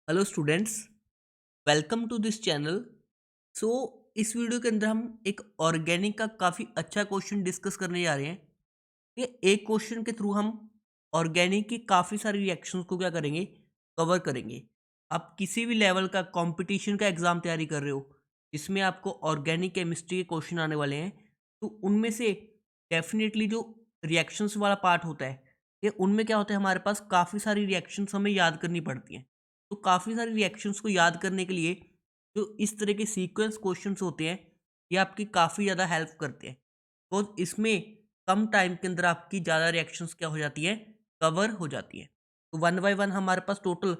Hello students, welcome to this channel. So इस video के अंदर हम एक ऑर्गेनिक का काफ़ी अच्छा क्वेश्चन डिस्कस करने जा रहे हैं। ये एक क्वेश्चन के थ्रू हम ऑर्गेनिक की काफ़ी सारी रिएक्शंस को क्या करेंगे, कवर करेंगे। आप किसी भी लेवल का कंपटीशन का एग्ज़ाम तैयारी कर रहे हो जिसमें आपको ऑर्गेनिक केमिस्ट्री के क्वेश्चन आने वाले हैं, तो उनमें से डेफिनेटली जो रिएक्शंस वाला पार्ट होता है, ये उनमें क्या होता है, हमारे पास काफ़ी सारी रिएक्शंस हमें याद करनी पड़ती हैं। तो काफ़ी सारी रिएक्शंस को याद करने के लिए जो इस तरह के सीक्वेंस क्वेश्चंस होते हैं, ये आपकी काफ़ी ज़्यादा हेल्प करते हैं। तो इसमें कम टाइम के अंदर आपकी ज़्यादा रिएक्शंस क्या हो जाती हैं, कवर हो जाती हैं। तो वन बाय वन हमारे पास टोटल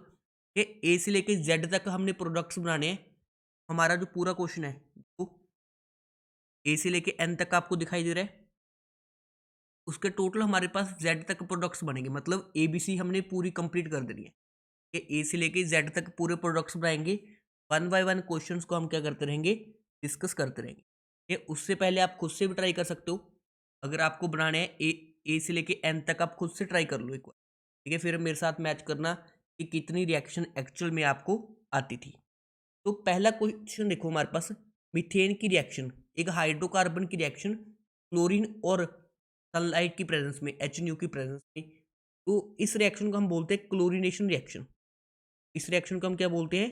ये ए से लेके जेड तक हमने प्रोडक्ट्स बनाने हैं। हमारा जो पूरा क्वेश्चन है वो ए से लेके एन तक आपको दिखाई दे रहा है। उसके टोटल हमारे पास जेड तक प्रोडक्ट्स बनेंगे, मतलब ए बी सी हमने पूरी कंप्लीट कर देनी है। ये ए से लेके जेड तक पूरे प्रोडक्ट्स बनाएंगे। वन बाय वन क्वेश्चंस को हम क्या करते रहेंगे, डिस्कस करते रहेंगे। ये उससे पहले आप खुद से भी ट्राई कर सकते हो। अगर आपको बनाने हैं ए से लेके एन तक, आप खुद से ट्राई कर लो एक बार, ठीक है। फिर मेरे साथ मैच करना कि कितनी रिएक्शन एक्चुअल में आपको आती थी। तो पहला क्वेश्चन देखो हमारे पास, मीथेन की रिएक्शन, एक हाइड्रोकार्बन की रिएक्शन क्लोरीन और सनलाइट की प्रेजेंस में, HNO की प्रेजेंस में। तो इस रिएक्शन को हम बोलते हैं क्लोरीनेशन रिएक्शन। इस रिएक्शन को हम क्या बोलते हैं,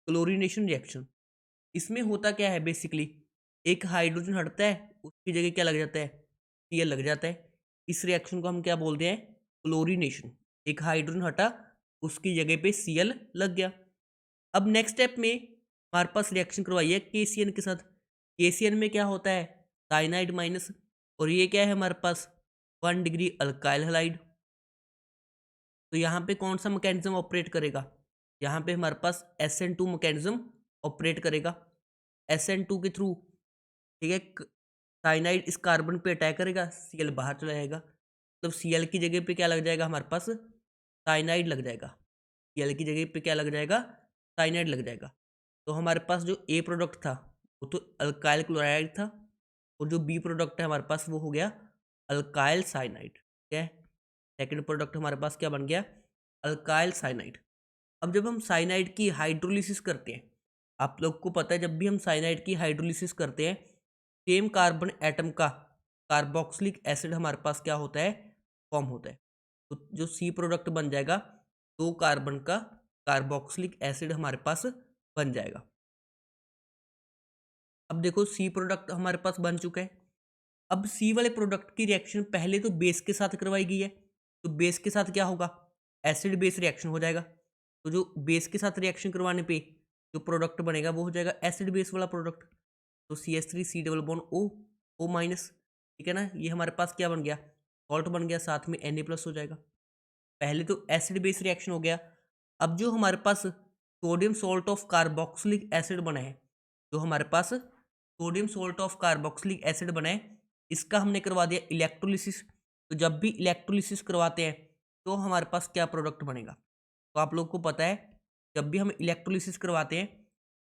क्लोरीनेशन रिएक्शन। इसमें होता क्या है बेसिकली, एक हाइड्रोजन हटता है, उसकी जगह क्या लग जाता है, Cl लग जाता है। इस रिएक्शन को हम क्या बोलते हैं, क्लोरीनेशन। एक हाइड्रोजन हटा, उसकी जगह पे Cl लग गया। अब नेक्स्ट स्टेप में हमारे पास रिएक्शन करवाई है KCN के साथ। KCN में क्या होता है, साइनाइड माइनस, और ये क्या है हमारे पास, 1 डिग्री अल्काइल हैलाइड। तो यहाँ पे कौन सा मैकेनिज्म ऑपरेट करेगा, यहाँ पे हमारे पास SN2 मैकेनिज्म ऑपरेट करेगा। SN2 के थ्रू, ठीक है, साइनाइड इस कार्बन पे अटैक करेगा, Cl बाहर चला जाएगा। मतलब Cl की जगह पे क्या लग जाएगा हमारे पास, साइनाइड लग जाएगा। Cl की जगह पे क्या लग जाएगा, साइनाइड लग जाएगा। तो हमारे पास जो ए प्रोडक्ट था वो तो अल्काइल क्लोराइड था, और जो बी प्रोडक्ट है हमारे पास वो हो गया अल्काइल साइनाइड, ठीक है। सेकेंड प्रोडक्ट हमारे पास क्या बन गया, अल्काइल साइनाइड। अब जब हम साइनाइड की हाइड्रोलिसिस करते हैं, आप लोग को पता है जब भी हम साइनाइड की हाइड्रोलिसिस करते हैं, सेम कार्बन एटम का कार्बोक्सिलिक एसिड हमारे पास क्या होता है, फॉर्म होता है। तो जो सी प्रोडक्ट बन जाएगा, 2 कार्बन का कार्बोक्सिलिक एसिड हमारे पास बन जाएगा। अब देखो सी प्रोडक्ट हमारे पास बन चुका है। अब सी वाले प्रोडक्ट की रिएक्शन पहले तो बेस के साथ करवाई गई है, तो बेस के साथ क्या होगा, एसिड बेस रिएक्शन हो जाएगा। तो जो बेस के साथ रिएक्शन करवाने पे जो प्रोडक्ट बनेगा वो हो जाएगा एसिड बेस वाला प्रोडक्ट। तो CH3 C double bond O minus, ठीक है ना। ये हमारे पास क्या बन गया, सॉल्ट बन गया, साथ में Na+ हो जाएगा। पहले तो एसिड बेस रिएक्शन हो गया। अब जो हमारे पास sodium salt of carboxylic acid बना है, जो हमारे पास sodium salt of carboxylic acid बना है, इसका हमने करवा दिया इलेक्ट्रोलिसिस। तो जब भी इलेक्ट्रोलिसिस करवाते हैं तो हमारे पास क्या प्रोडक्ट बनेगा, तो आप लोग को पता है जब भी हम इलेक्ट्रोलिसिस करवाते हैं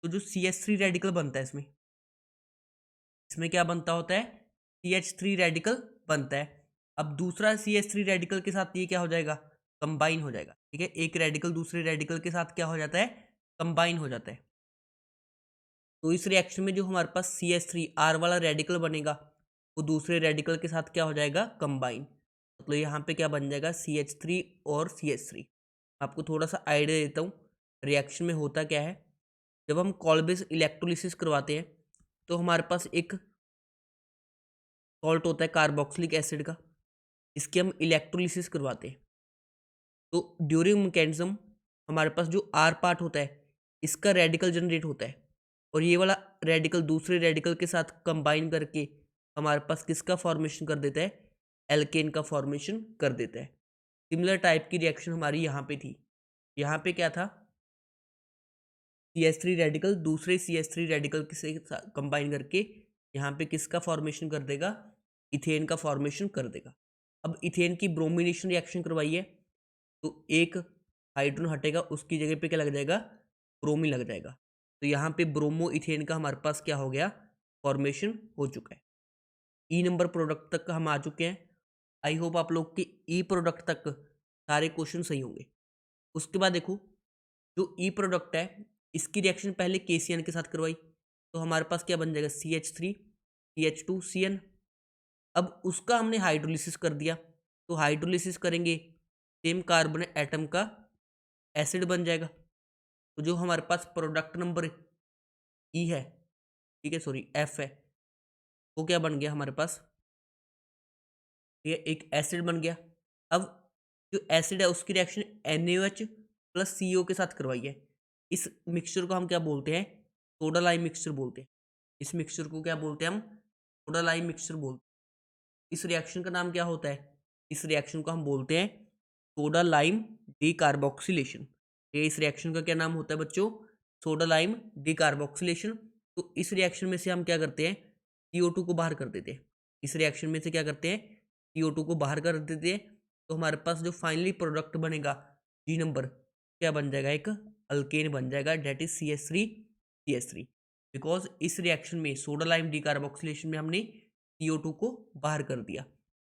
तो जो CH3 रेडिकल बनता है, इसमें इसमें क्या बनता होता है, CH3 रेडिकल बनता है। अब दूसरा CH3 रेडिकल के साथ ये क्या हो जाएगा, कंबाइन हो जाएगा, ठीक है। एक रेडिकल दूसरे रेडिकल के साथ क्या हो जाता है, कंबाइन हो जाता है। तो इस रिएक्शन में जो हमारे पास CH3 R वाला रेडिकल बनेगा, वो दूसरे रेडिकल के साथ क्या हो जाएगा, कंबाइन। मतलब यहाँ पे क्या बन जाएगा, CH3 और CH3। आपको थोड़ा सा आइडिया देता हूँ रिएक्शन में होता क्या है। जब हम कॉल्बेस इलेक्ट्रोलिसिस करवाते हैं तो हमारे पास एक सॉल्ट होता है कार्बोक्सिलिक एसिड का, इसकी हम इलेक्ट्रोलिसिस करवाते हैं। तो ड्यूरिंग मैकेनिज्म हमारे पास जो आर पार्ट होता है, इसका रेडिकल जनरेट होता है, और ये वाला रेडिकल दूसरे रेडिकल के साथ कंबाइन करके हमारे पास किसका फॉर्मेशन कर देता है, एल्केन का फॉर्मेशन कर देता है। सिमिलर टाइप की रिएक्शन हमारी यहाँ पे थी। यहाँ पे क्या था, CH3 रेडिकल दूसरे CH3 रेडिकल से कंबाइन करके यहाँ पे किसका फॉर्मेशन कर देगा, इथेन का फॉर्मेशन कर देगा। अब इथेन की ब्रोमिनेशन रिएक्शन करवाई है, तो एक हाइड्रोजन हटेगा, उसकी जगह पे क्या लग जाएगा, ब्रोमीन लग जाएगा। तो यहाँ पे ब्रोमो इथेन का हमारे पास क्या हो गया, फॉर्मेशन हो चुका है। ई नंबर प्रोडक्ट तक हम आ चुके हैं। आई होप आप लोग के ई प्रोडक्ट तक सारे क्वेश्चन सही होंगे। उसके बाद देखो जो ई प्रोडक्ट है इसकी रिएक्शन पहले KCN के साथ करवाई, तो हमारे पास क्या बन जाएगा CH3 CH2CN। अब उसका हमने हाइड्रोलिसिस कर दिया, तो हाइड्रोलिसिस करेंगे सेम कार्बन एटम का एसिड बन जाएगा। तो जो हमारे पास प्रोडक्ट नंबर ई है, ठीक है, सॉरी एफ है, वो क्या बन गया हमारे पास, ये एक एसिड बन गया। अब जो एसिड है उसकी रिएक्शन NaOH प्लस CO के साथ करवाई है। इस मिक्सचर को हम क्या बोलते हैं, सोडा लाइम मिक्सचर बोलते हैं। इस मिक्सचर को क्या बोलते हैं हम, सोडा लाइम मिक्सचर बोलते हैं। इस रिएक्शन का नाम क्या होता है, इस रिएक्शन को हम बोलते हैं सोडा लाइम डीकार्बोक्सिलेशन। ये इस रिएक्शन का क्या नाम होता है बच्चों, सोडा लाइम डीकार्बोक्सिलेशन। तो इस रिएक्शन में से हम क्या करते हैं, CO2 को बाहर कर देते हैं। इस रिएक्शन में से क्या करते हैं, CO2 को बाहर कर देते हैं। तो हमारे पास जो फाइनली प्रोडक्ट बनेगा G नंबर, क्या बन जाएगा, एक अल्केन बन जाएगा, डेट इज CH3 बिकॉज इस रिएक्शन में सोडा लाइम डीकार्बोक्सिलेशन में हमने CO2 को बाहर कर दिया।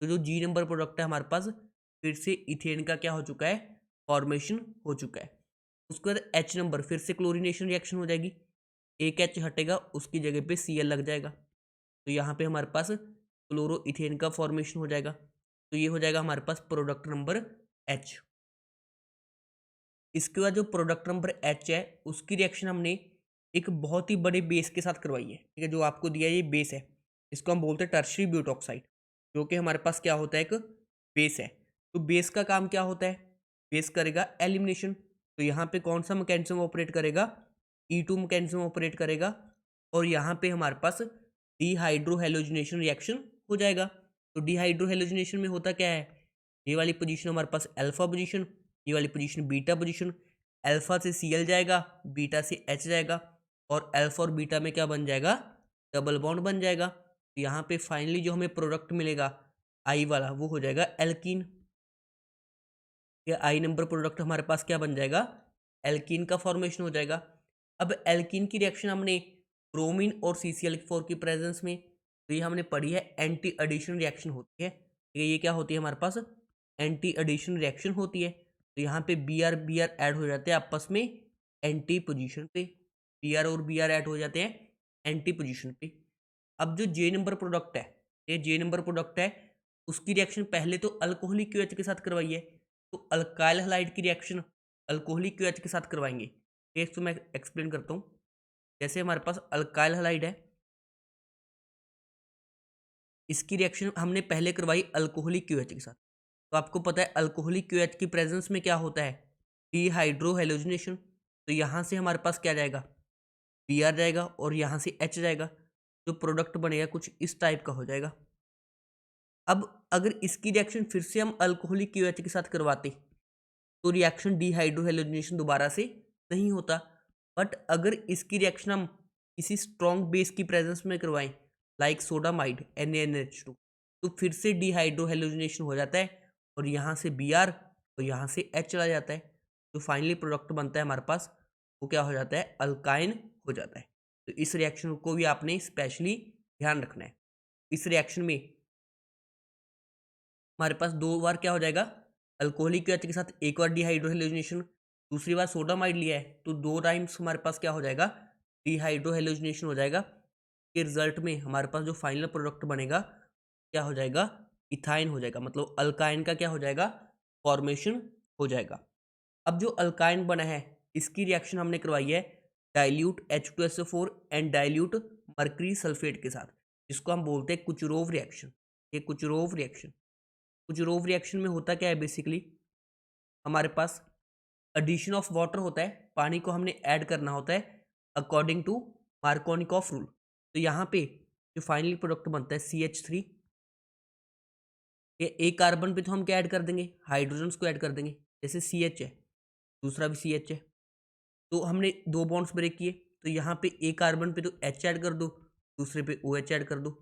तो जो G नंबर प्रोडक्ट है हमारे पास, फिर से इथेन का क्या हो चुका है, फॉर्मेशन हो चुका है। उसके बाद H नंबर, फिर से क्लोरीनेशन रिएक्शन हो जाएगी, एक H हटेगा उसकी जगह पे Cl लग जाएगा। तो यहाँ पे हमारे पास क्लोरो इथेन का फॉर्मेशन हो जाएगा। तो ये हो जाएगा हमारे पास प्रोडक्ट नंबर H। इसके बाद जो प्रोडक्ट नंबर H है उसकी रिएक्शन हमने एक बहुत ही बड़े बेस के साथ करवाई है, ठीक है, जो आपको दिया है ये बेस है, इसको हम बोलते हैं टर्शरी ब्यूटॉक्साइड, जो कि हमारे पास क्या होता है, एक बेस है। तो बेस का काम क्या होता है, बेस करेगा एलिमिनेशन। तो यहाँ पे कौन सा मैकेनिज्म ऑपरेट करेगा, E2 मैकेनिज्म ऑपरेट करेगा, और यहाँ पे हमारे पास डीहाइड्रोहेलोजिनेशन रिएक्शन हो जाएगा। तो डीहाइड्रोहेलोजिनेशन में होता क्या है, ये वाली पोजीशन हमारे पास अल्फा पोजीशन, ये वाली पोजीशन बीटा पोजीशन। अल्फा से Cl जाएगा, बीटा से H जाएगा, और अल्फा और बीटा में क्या बन जाएगा, डबल बॉन्ड बन जाएगा। तो यहाँ पे फाइनली जो हमें प्रोडक्ट मिलेगा आई वाला, वो हो जाएगा एल्कीन। ये आई नंबर प्रोडक्ट हमारे पास क्या बन जाएगा, एल्कीन का फॉर्मेशन हो जाएगा। अब एल्कीन की रिएक्शन हमने ब्रोमीन और CCl4 की प्रेजेंस में, तो ये हमने पढ़ी है एंटी एडिशन रिएक्शन होती है। ये क्या होती है हमारे पास, एंटी एडिशन रिएक्शन होती है। तो यहाँ पे बी आर ऐड हो जाते हैं आपस में एंटी पोजीशन पे, बी आर ऐड हो जाते हैं एंटी पोजीशन पे। अब जो जे नंबर प्रोडक्ट है, ये जे नंबर प्रोडक्ट है, उसकी रिएक्शन पहले तो अल्कोहलिक क्यूएच के साथ करवाई है। तो अल्काइल हलाइड की रिएक्शन अल्कोहलिक क्यूएच के साथ करवाएंगे। एक तो मैं एक्सप्लेन करता हूँ। जैसे हमारे पास अल्काइल हलाइड है, इसकी रिएक्शन हमने पहले करवाई अल्कोहलिक क्यूएच के साथ। तो आपको पता है अल्कोहलिक क्यूएच की प्रेजेंस में क्या होता है, डीहाइड्रोहेलोजिनेशन। तो यहाँ से हमारे पास क्या जाएगा, बी आर जाएगा, और यहाँ से एच जाएगा। जो प्रोडक्ट बनेगा कुछ इस टाइप का हो जाएगा। अब अगर इसकी रिएक्शन फिर से हम अल्कोहलिक क्यूएच के साथ करवाते, तो रिएक्शन डीहाइड्रोहेलोजिनेशन दोबारा से नहीं होता। बट अगर इसकी रिएक्शन हम किसी स्ट्रॉन्ग बेस की प्रेजेंस में करवाएं, लाइक सोडामाइड NaNH2, तो फिर से डीहाइड्रोहेलोजिनेशन हो जाता है, और यहाँ से Br और यहाँ से H चला जाता है। तो फाइनली प्रोडक्ट बनता है हमारे पास, वो क्या हो जाता है, अल्काइन हो जाता है। तो इस रिएक्शन को भी आपने स्पेशली ध्यान रखना है। इस रिएक्शन में हमारे पास दो बार क्या हो जाएगा, अल्कोहलिक क्यूएच के साथ एक बार डीहाइड्रोहेलोजिनेशन, दूसरी बार सोडामाइड लिया है, तो दो टाइम्स हमारे पास क्या हो जाएगा, डीहाइड्रोहेलोजिनेशन हो जाएगा। के रिजल्ट में हमारे पास जो फाइनल प्रोडक्ट बनेगा क्या हो जाएगा, इथाइन हो जाएगा, मतलब अल्काइन का क्या हो जाएगा, फॉर्मेशन हो जाएगा। अब जो अल्काइन बना है इसकी रिएक्शन हमने करवाई है dilute H2SO4 and dilute mercury sulphate के साथ, जिसको हम बोलते हैं कुचरोव रिएक्शन। ये कुचरोव रिएक्शन, कुचरोव रिएक्शन में होता क्या है, बेसिकली हमारे पास एडिशन ऑफ वाटर होता है, पानी को हमने ऐड करना होता है अकॉर्डिंग टू मार्कोनिकॉफ रूल। तो यहाँ पे जो फाइनली प्रोडक्ट बनता है CH3, ये एक कार्बन पे तो हम क्या ऐड कर देंगे, हाइड्रोजन्स को ऐड कर देंगे, जैसे CH है, दूसरा भी CH है, तो हमने दो बॉन्ड्स ब्रेक किए। तो यहाँ पे एक कार्बन पे तो H ऐड कर दो, दूसरे पे OH ऐड कर दो।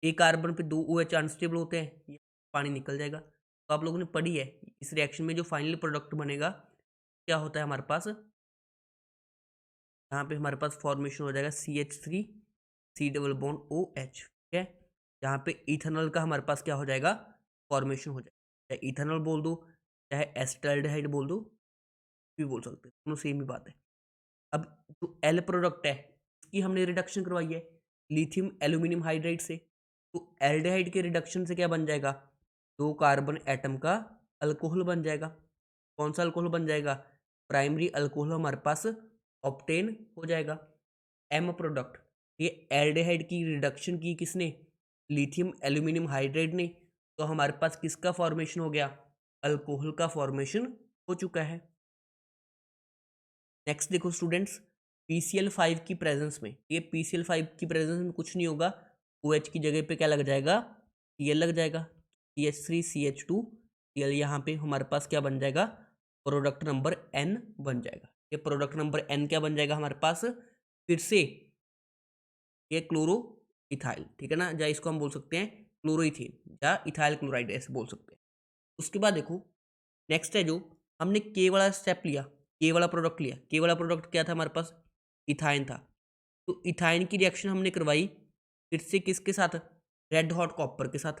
एक कार्बन पे दो OH अनस्टेबल होते हैं, ये पानी निकल जाएगा। तो आप लोगों ने पढ़ी है इस रिएक्शन में जो फाइनल प्रोडक्ट बनेगा क्या होता है हमारे पास, यहाँ पे हमारे पास फॉर्मेशन हो जाएगा CH3 C double bond OH, ठीक है। यहाँ पे इथेनॉल का हमारे पास क्या हो जाएगा, फॉर्मेशन हो जाएगा, चाहे इथेनॉल बोल दो चाहे एसिटाल्डिहाइड बोल दो, भी बोल सकते हैं, दोनों सेम ही बात है। अब जो एल प्रोडक्ट है इसकी हमने रिडक्शन करवाई है लिथियम एल्यूमिनियम हाइड्राइड से, तो एल्डिहाइड के रिडक्शन से क्या बन जाएगा, 2 कार्बन एटम का अल्कोहल बन जाएगा। कौन सा अल्कोहल बन जाएगा, प्राइमरी अल्कोहल हमारे पास ऑब्टेन हो जाएगा। एम प्रोडक्ट, ये एल्डिहाइड की रिडक्शन की किसने, लिथियम एल्यूमिनियम हाइड्राइड ने, तो हमारे पास किसका फॉर्मेशन हो गया, अल्कोहल का फॉर्मेशन हो चुका है। नेक्स्ट देखो स्टूडेंट्स, PCl5 की प्रेजेंस में, ये PCl5 की प्रेजेंस में कुछ नहीं होगा, OH की जगह पे क्या लग जाएगा, Cl लग जाएगा, CH3CH2 Cl, यहाँ पे हमारे पास क्या बन जाएगा, प्रोडक्ट नंबर N बन जाएगा। ये प्रोडक्ट नंबर N क्या बन जाएगा हमारे पास, फिर से ये क्लोरो इथाइल, ठीक है ना, या इसको हम बोल सकते हैं क्लोरोइथेन या इथाइल क्लोराइड ऐसे बोल सकते हैं। उसके बाद देखो नेक्स्ट है जो हमने के वाला स्टेप लिया, के वाला प्रोडक्ट लिया, के वाला प्रोडक्ट क्या था हमारे पास, इथाइन था। तो इथाइन की रिएक्शन हमने करवाई फिर से किसके साथ, रेड हॉट कॉपर के साथ।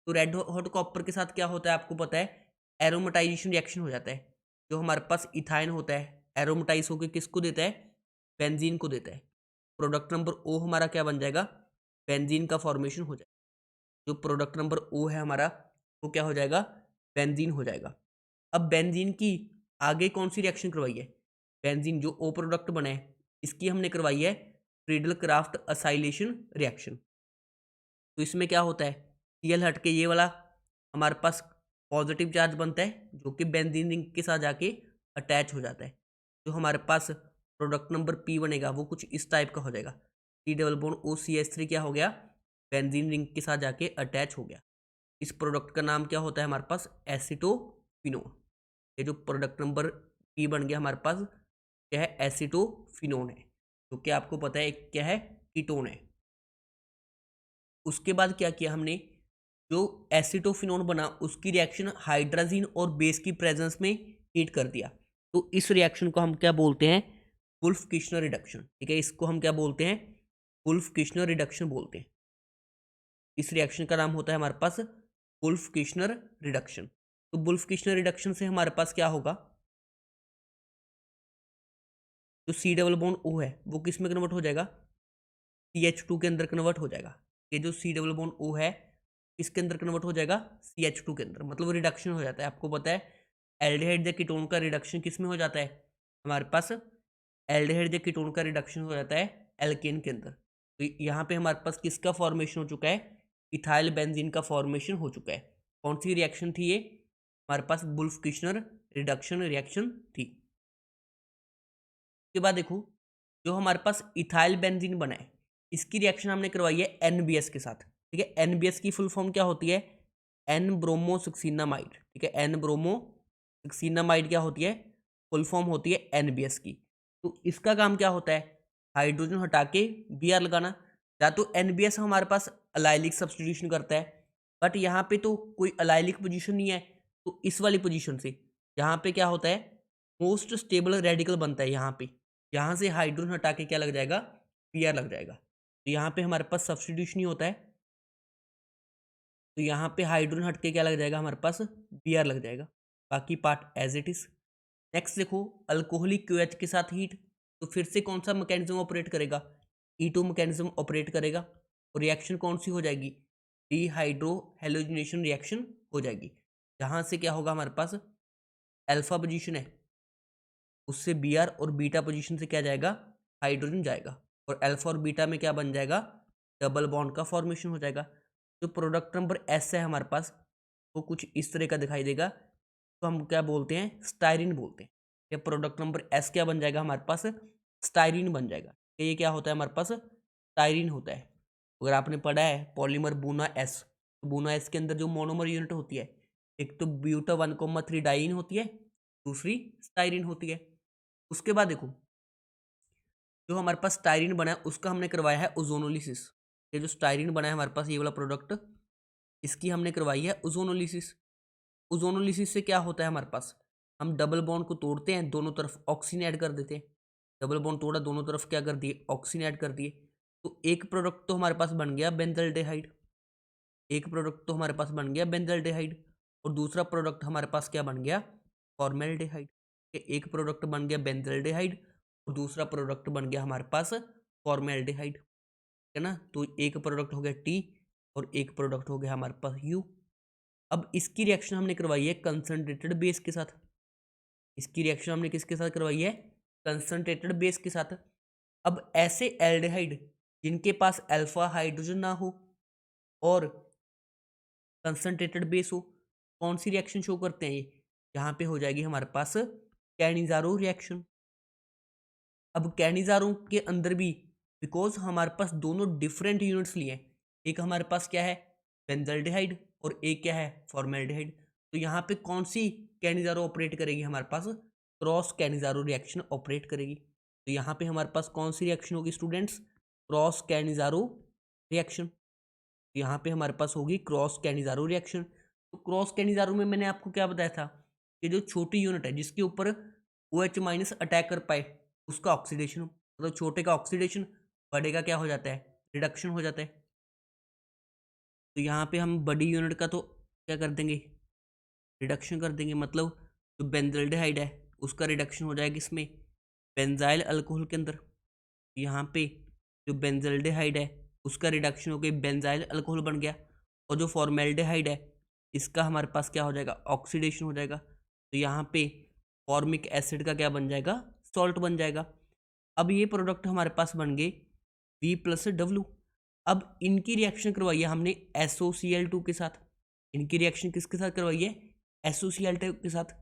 तो रेड हॉट कॉपर के साथ क्या होता है आपको पता है, एरोमेटाइजेशन रिएक्शन हो जाता है। जो हमारे पास इथाइन होता है एरोमेटाइज होकर किसको देता है, बेंजीन को देता है। प्रोडक्ट नंबर ओ हमारा क्या बन जाएगा, बेंजीन का फॉर्मेशन हो जाएगा। जो प्रोडक्ट नंबर ओ है हमारा वो क्या हो जाएगा, बेंजीन हो जाएगा। अब बेंजीन की आगे कौन सी रिएक्शन करवाई है, बेंजीन जो ओ प्रोडक्ट बना है इसकी हमने करवाई है फ्रीडल क्राफ्ट असाइलेशन रिएक्शन। तो इसमें क्या होता है, Cl हट के ये वाला हमारे पास पॉजिटिव चार्ज बनता है जो कि बेंजीन रिंग के साथ जाके अटैच हो जाता है। जो हमारे पास प्रोडक्ट नंबर P बनेगा वो कुछ इस टाइप का हो जाएगा, C डबल बॉन्ड OCH3 क्या हो गया, बेंजीन रिंग के साथ जाके अटैच हो गया। इस प्रोडक्ट का नाम क्या होता है हमारे पास, एसीटोफिनोन। ये जो प्रोडक्ट नंबर P बन गया हमारे पास क्या है, एसीटोफिनोन है, जो कि आपको पता है क्या है, कीटोन है। उसके बाद क्या किया हमने, जो एसीटोफिनोन बना उसकी रिएक्शन हाइड्रोजन और बेस की प्रेजेंस में हीट कर दिया। तो इस रिएक्शन को हम क्या बोलते हैं, वुल्फ किश्नर रिडक्शन, ठीक है, इसको हम क्या बोलते हैं, वुल्फ किश्नर रिडक्शन बोलते हैं। इस रिएक्शन का नाम होता है हमारे पास वुल्फ किश्नर रिडक्शन। तो वुल्फ किश्नर रिडक्शन से हमारे पास क्या होगा, जो C डबल बॉन्ड O है वो किस में कन्वर्ट हो जाएगा, CH2 के अंदर कन्वर्ट हो जाएगा। ये जो C डबल बॉन्ड O है इसके अंदर कन्वर्ट हो जाएगा CH2 के अंदर, मतलब रिडक्शन हो जाता है। आपको पता है एल्डिहाइड या कीटोन का रिडक्शन किस में हो जाता है, हमारे पास एल्डिहाइड या कीटोन का रिडक्शन हो जाता है एल्केन के अंदर। तो यहाँ पे हमारे पास किसका फॉर्मेशन हो चुका है, इथाइल बेंजीन का फॉर्मेशन हो चुका है। कौन सी रिएक्शन थी ये, हमारे पास वुल्फ किश्नर रिडक्शन रिएक्शन थी। उसके बाद देखो जो हमारे पास इथाइल बेंजीन बना है इसकी रिएक्शन हमने करवाई है NBS के साथ, ठीक है। NBS की फुल फॉर्म क्या होती है, एन ब्रोमो सक्सीनामाइड, ठीक है, एन ब्रोमो सक्सीनामाइड क्या होती है, फुल फॉर्म होती है NBS की। तो इसका काम क्या होता है, हाइड्रोजन हटा के Br लगाना। या तो NBS हमारे पास अलाइलिक सब्सटीट्यूशन करता है, बट यहाँ पे तो कोई अलाइलिक पोजीशन नहीं है, तो इस वाली पोजीशन से यहाँ पे क्या होता है, मोस्ट स्टेबल रेडिकल बनता है। यहाँ से हाइड्रोजन हटा के क्या लग जाएगा, Br लग जाएगा। तो यहाँ पे हमारे पास सब्सटीट्यूशन ही होता है, तो यहाँ पे हाइड्रोजन हट के क्या लग जाएगा हमारे पास, Br लग जाएगा। बाकी part as it is. Next देखो अल्कोहलिक QH के साथ हीट, तो फिर से कौन सा मैकेनिज्म ऑपरेट करेगा, E2 मैकेनिज्म ऑपरेट करेगा। और रिएक्शन कौन सी हो जाएगी, डीहाइड्रो हेलोजिनेशन रिएक्शन हो जाएगी। जहाँ से क्या होगा हमारे पास अल्फा पोजीशन है उससे Br और बीटा पोजीशन से क्या जाएगा, हाइड्रोजन जाएगा। और अल्फा और बीटा में क्या बन जाएगा, डबल बॉन्ड का फॉर्मेशन हो जाएगा। जो प्रोडक्ट नंबर S है हमारे पास वो कुछ इस तरह का दिखाई देगा, तो हम क्या बोलते हैं, स्टायरीन बोलते हैं। ये प्रोडक्ट नंबर S क्या बन जाएगा हमारे पास, स्टायरीन बन जाएगा। ये क्या होता है हमारे पास, स्टायरीन होता है। अगर आपने पढ़ा है पॉलीमर बूना S, तो बूना S के अंदर जो मोनोमर यूनिट होती है, एक तो ब्यूटा 1,3 डाइन होती है, दूसरी स्टायरीन होती है। उसके बाद देखो जो हमारे पास स्टायरीन बना है उसका हमने करवाया है ओजोनोलिसिस। ये जो स्टायरीन बना है हमारे पास ये वाला प्रोडक्ट, इसकी हमने करवाई है ओजोनोलिसिस। ओजोनोलिसिस से क्या होता है हमारे पास, हम डबल बॉन्ड को तोड़ते हैं, दोनों तरफ ऑक्सीजन ऐड कर देते हैं। डबल बॉन्ड तोड़ा, दोनों तरफ क्या कर दिए, ऑक्सीजन ऐड कर दिए। तो एक प्रोडक्ट तो हमारे पास बन गया बेंजल्डेहाइड, एक प्रोडक्ट तो हमारे पास बन गया बेंजल्डेहाइड, और दूसरा प्रोडक्ट हमारे पास क्या बन गया, फॉर्मेल्डेहाइड। एक प्रोडक्ट बन गया बेंजल्डेहाइड और दूसरा प्रोडक्ट बन गया हमारे पास फॉर्मेल्डेहाइड, है ना। तो एक प्रोडक्ट हो गया टी और एक प्रोडक्ट हो गया हमारे पास यू। अब इसकी रिएक्शन हमने करवाई है कंसंट्रेटेड बेस के साथ। इसकी रिएक्शन हमने किसके साथ करवाई है? कंसंट्रेटेड बेस के साथ। अब ऐसे एल्डिहाइड जिनके पास अल्फा हाइड्रोजन ना हो और कंसंट्रेटेड बेस हो, कौन सी रिएक्शन शो करते हैं ये? यहाँ पे हो जाएगी हमारे पास कैनिजारो रिएक्शन। अब कैनिजारो के अंदर भी बिकॉज हमारे पास दोनों डिफरेंट यूनिट्स लिए हैं, एक हमारे पास क्या है बेंजल्डेहाइड और एक क्या है फॉर्मेल्डेहाइड, तो यहाँ पे कौन सी कैनिजारो ऑपरेट करेगी? हमारे पास क्रॉस कैनिजारो रिएक्शन ऑपरेट करेगी। तो यहाँ पे हमारे पास कौन सी रिएक्शन होगी स्टूडेंट्स? Cross Cannizzaro reaction. यहाँ पे हमारे पास होगी क्रॉस कैनिजारो रिएक्शन। तो क्रॉस कैनिजारो में मैंने आपको क्या बताया था कि जो छोटी यूनिट है जिसके ऊपर OH- अटैक कर पाए उसका ऑक्सीडेशन, मतलब छोटे का ऑक्सीडेशन, बड़े का क्या हो जाता है? रिडक्शन हो जाता है। तो यहाँ पे हम बड़ी यूनिट का तो क्या कर देंगे? रिडक्शन कर देंगे, मतलब जो बेंजल्डेहाइड है उसका रिडक्शन हो जाएगा इसमें बेंजाइल अल्कोहल के अंदर। यहाँ पे जो बेंजल्डेहाइड है उसका रिडक्शन हो गई बेंजाइल अल्कोहल बन गया, और जो फॉर्मेल्डेहाइड है इसका हमारे पास क्या हो जाएगा? ऑक्सीडेशन हो जाएगा। तो यहाँ पे फॉर्मिक एसिड का क्या बन जाएगा? सॉल्ट बन जाएगा। अब ये प्रोडक्ट हमारे पास बन गए V+W। अब इनकी रिएक्शन करवाई है हमने SOCl2 के साथ। इनकी रिएक्शन किसके साथ करवाई है? SOCl2 के साथ।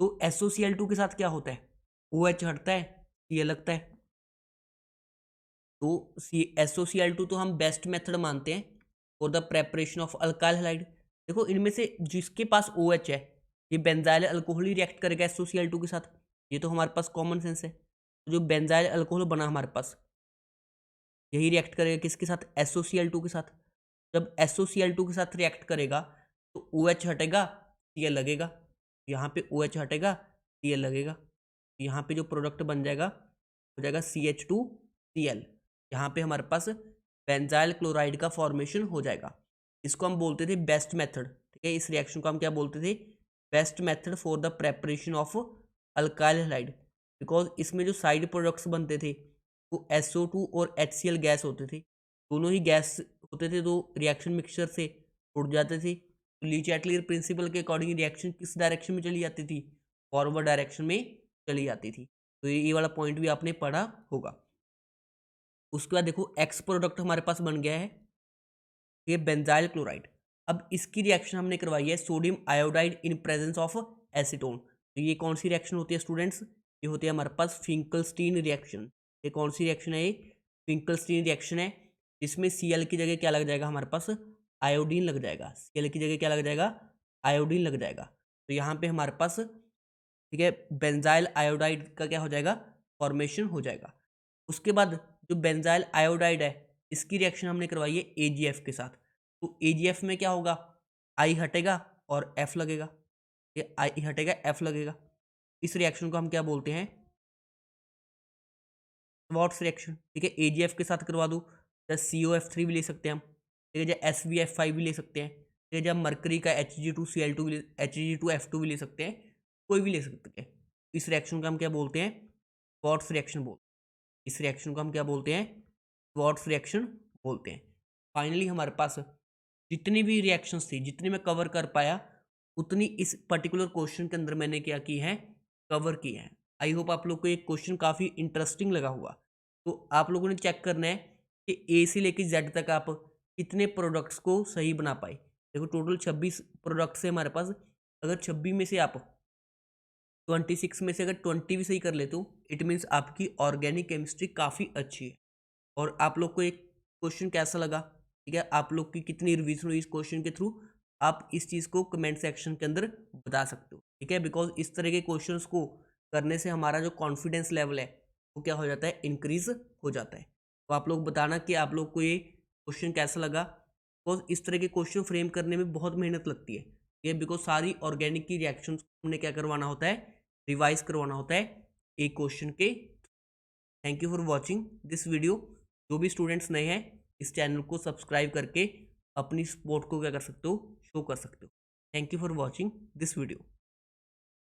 तो SOCl2 के साथ क्या होता है? OH हटता है, Cl लगता है। तो SOCl2 तो हम बेस्ट मेथड मानते हैं for the preparation of alkyl halide. देखो इनमें से जिसके पास OH है ये बेंजाइल अल्कोहल ही रिएक्ट करेगा SOCl2 के साथ, ये तो हमारे पास कॉमन सेंस है। तो जो बेंजाइल अल्कोहल बना हमारे पास यही रिएक्ट करेगा किसके साथ? SOCl2 के साथ। जब SOCl2 के साथ रिएक्ट करेगा तो OH हटेगा, Cl लगेगा। यहाँ पे OH हटेगा, Cl लगेगा। यहाँ पे जो प्रोडक्ट बन जाएगा हो जाएगा CH2Cl। यहाँ पे हमारे पास बेंजाइल क्लोराइड का फॉर्मेशन हो जाएगा। इसको हम बोलते थे बेस्ट मेथड, ठीक है। इस रिएक्शन को हम क्या बोलते थे? Best method for the preparation of alkyl halide. Because इसमें जो साइड प्रोडक्ट्स बनते थे वो SO2 और HCl गैस होते थे, दोनों ही गैस होते थे, तो रिएक्शन मिक्सचर से उड़ जाते थे। तो ली चैटलियर प्रिंसिपल के अकॉर्डिंग रिएक्शन किस डायरेक्शन में चली जाती थी? फॉरवर्ड डायरेक्शन में चली जाती थी। तो ये वाला पॉइंट भी आपने पढ़ा होगा। उसके बाद देखो एक्स प्रोडक्ट हमारे पास बन गया है ये बेंजाइल क्लोराइड। अब इसकी रिएक्शन हमने करवाई है sodium iodide in presence of acetone. तो ये कौन सी रिएक्शन होती है स्टूडेंट्स? ये होती है हमारे पास फिंकलस्टीन रिएक्शन। ये कौन सी रिएक्शन है? ये फिंकलस्टीन रिएक्शन है, जिसमें Cl की जगह क्या लग जाएगा? हमारे पास आयोडीन लग जाएगा। Cl की जगह क्या लग जाएगा? आयोडीन लग जाएगा। तो यहाँ पे हमारे पास, ठीक है, बेंजाइल आयोडाइड का क्या हो जाएगा? फॉर्मेशन हो जाएगा। उसके बाद जो बेंजाइल आयोडाइड है इसकी रिएक्शन हमने करवाई है AgF के साथ। तो AgF में क्या होगा? I हटेगा और F लगेगा। ये I हटेगा, F लगेगा। इस रिएक्शन को हम क्या बोलते हैं? स्वॉर्ट्स रिएक्शन, ठीक है। AgF के साथ करवा दो, या COF3 भी ले सकते हैं हम, ठीक है, या SbF5 भी ले सकते हैं, ठीक है, जब मरकरी का Hg2Cl2 भी Hg2F2 भी ले सकते हैं, कोई भी ले सकते हैं। इस रिएक्शन को हम क्या बोलते हैं? स्वॉर्ट्स रिएक्शन बोलते हैं। इस रिएक्शन को हम क्या बोलते हैं? स्वॉर्ट्स रिएक्शन बोलते हैं। फाइनली हमारे पास जितनी भी रिएक्शंस थी, जितनी मैं कवर कर पाया उतनी इस पर्टिकुलर क्वेश्चन के अंदर मैंने क्या की है? कवर की है। आई होप आप लोग को ये क्वेश्चन काफ़ी इंटरेस्टिंग लगा हुआ। तो आप लोगों ने चेक करना है कि A से लेकर Z तक आप कितने प्रोडक्ट्स को सही बना पाए। देखो टोटल 26 प्रोडक्ट्स है हमारे पास। अगर 26 में से आप 26 में से अगर 20 भी सही कर लेते हो, इट मीन्स आपकी ऑर्गेनिक केमिस्ट्री काफ़ी अच्छी है। और आप लोग को एक क्वेश्चन कैसा लगा, ठीक है, आप लोग की कितनी रिवीजन हुई इस क्वेश्चन के थ्रू, आप इस चीज़ को कमेंट सेक्शन के अंदर बता सकते हो, ठीक है। बिकॉज इस तरह के क्वेश्चंस को करने से हमारा जो कॉन्फिडेंस लेवल है वो क्या हो जाता है? इंक्रीज हो जाता है। तो आप लोग बताना कि आप लोग को ये क्वेश्चन कैसा लगा। बिकॉज इस तरह के क्वेश्चन फ्रेम करने में बहुत मेहनत लगती है, ये बिकॉज सारी ऑर्गेनिक की रिएक्शंस हमने क्या करवाना होता है? रिवाइज करवाना होता है एक क्वेश्चन के। Thank you for watching this video. जो भी स्टूडेंट्स नए हैं इस चैनल को सब्सक्राइब करके अपनी सपोर्ट को क्या कर सकते हो? शो कर सकते हो। Thank you for watching this video.